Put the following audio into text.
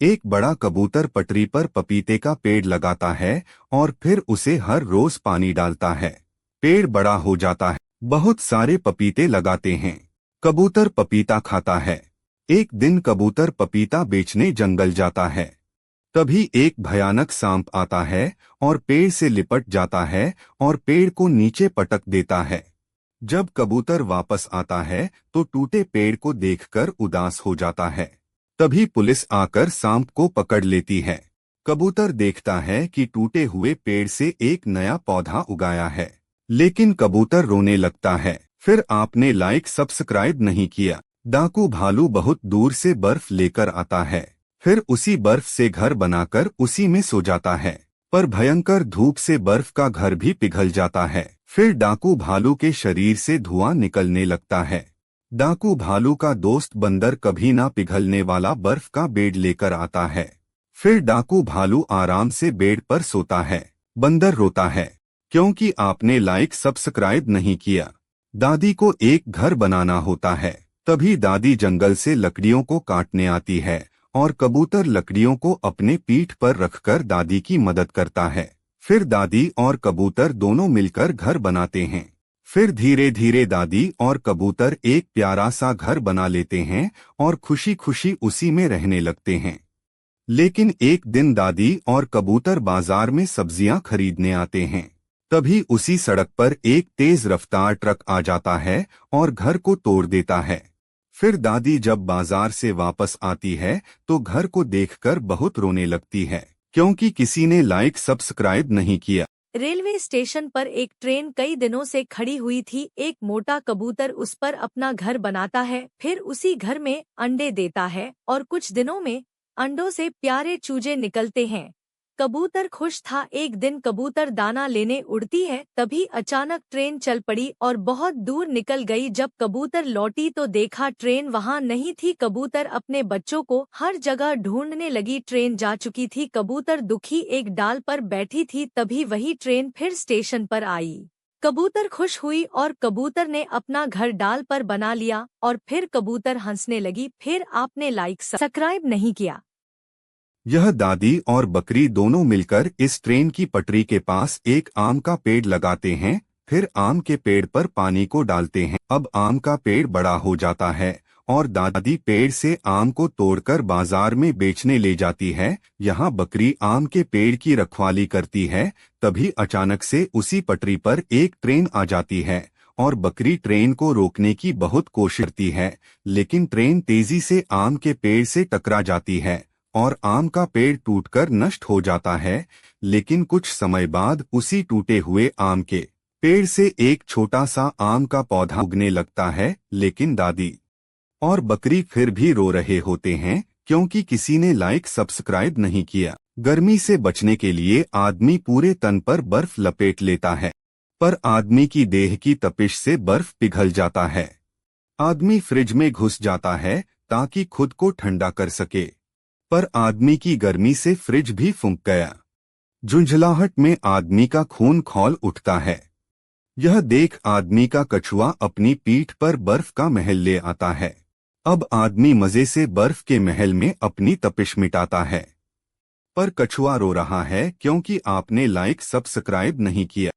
एक बड़ा कबूतर पटरी पर पपीते का पेड़ लगाता है और फिर उसे हर रोज पानी डालता है। पेड़ बड़ा हो जाता है, बहुत सारे पपीते लगाते हैं। कबूतर पपीता खाता है। एक दिन कबूतर पपीता बेचने जंगल जाता है। तभी एक भयानक सांप आता है और पेड़ से लिपट जाता है और पेड़ को नीचे पटक देता है। जब कबूतर वापस आता है तो टूटे पेड़ को देखकर उदास हो जाता है। तभी पुलिस आकर सांप को पकड़ लेती है। कबूतर देखता है कि टूटे हुए पेड़ से एक नया पौधा उगाया है, लेकिन कबूतर रोने लगता है। फिर आपने लाइक सब्सक्राइब नहीं किया। डाकू भालू बहुत दूर से बर्फ लेकर आता है। फिर उसी बर्फ से घर बनाकर उसी में सो जाता है, पर भयंकर धूप से बर्फ का घर भी पिघल जाता है। फिर डाकू भालू के शरीर से धुआं निकलने लगता है। डाकू भालू का दोस्त बंदर कभी ना पिघलने वाला बर्फ का बेड लेकर आता है। फिर डाकू भालू आराम से बेड पर सोता है। बंदर रोता है क्योंकि आपने लाइक सब्सक्राइब नहीं किया। दादी को एक घर बनाना होता है। तभी दादी जंगल से लकड़ियों को काटने आती है और कबूतर लकड़ियों को अपने पीठ पर रखकर दादी की मदद करता है। फिर दादी और कबूतर दोनों मिलकर घर बनाते हैं। फिर धीरे धीरे दादी और कबूतर एक प्यारा सा घर बना लेते हैं और खुशी खुशी उसी में रहने लगते हैं। लेकिन एक दिन दादी और कबूतर बाजार में सब्जियां खरीदने आते हैं। तभी उसी सड़क पर एक तेज रफ्तार ट्रक आ जाता है और घर को तोड़ देता है। फिर दादी जब बाजार से वापस आती है तो घर को देखकर बहुत रोने लगती है, क्योंकि किसी ने लाइक सब्सक्राइब नहीं किया। रेलवे स्टेशन पर एक ट्रेन कई दिनों से खड़ी हुई थी। एक मोटा कबूतर उस पर अपना घर बनाता है, फिर उसी घर में अंडे देता है और कुछ दिनों में अंडों से प्यारे चूजे निकलते हैं। कबूतर खुश था। एक दिन कबूतर दाना लेने उड़ती है, तभी अचानक ट्रेन चल पड़ी और बहुत दूर निकल गई। जब कबूतर लौटी तो देखा ट्रेन वहां नहीं थी। कबूतर अपने बच्चों को हर जगह ढूंढने लगी। ट्रेन जा चुकी थी। कबूतर दुखी एक डाल पर बैठी थी। तभी वही ट्रेन फिर स्टेशन पर आई। कबूतर खुश हुई और कबूतर ने अपना घर डाल पर बना लिया और फिर कबूतर हंसने लगी। फिर आपने लाइक सब्सक्राइब नहीं किया। यह दादी और बकरी दोनों मिलकर इस ट्रेन की पटरी के पास एक आम का पेड़ लगाते हैं। फिर आम के पेड़ पर पानी को डालते हैं। अब आम का पेड़ बड़ा हो जाता है और दादी पेड़ से आम को तोड़कर बाजार में बेचने ले जाती है। यहाँ बकरी आम के पेड़ की रखवाली करती है। तभी अचानक से उसी पटरी पर एक ट्रेन आ जाती है और बकरी ट्रेन को रोकने की बहुत कोशिश करती है, लेकिन ट्रेन तेजी से आम के पेड़ से टकरा जाती है और आम का पेड़ टूटकर नष्ट हो जाता है। लेकिन कुछ समय बाद उसी टूटे हुए आम के पेड़ से एक छोटा सा आम का पौधा उगने लगता है। लेकिन दादी और बकरी फिर भी रो रहे होते हैं, क्योंकि किसी ने लाइक सब्सक्राइब नहीं किया। गर्मी से बचने के लिए आदमी पूरे तन पर बर्फ लपेट लेता है, पर आदमी की देह की तपिश से बर्फ पिघल जाता है। आदमी फ्रिज में घुस जाता है ताकि खुद को ठंडा कर सके, पर आदमी की गर्मी से फ्रिज भी फूंक गया। झुंझलाहट में आदमी का खून खौल उठता है। यह देख आदमी का कछुआ अपनी पीठ पर बर्फ का महल ले आता है। अब आदमी मजे से बर्फ के महल में अपनी तपिश मिटाता है, पर कछुआ रो रहा है क्योंकि आपने लाइक सब्सक्राइब नहीं किया।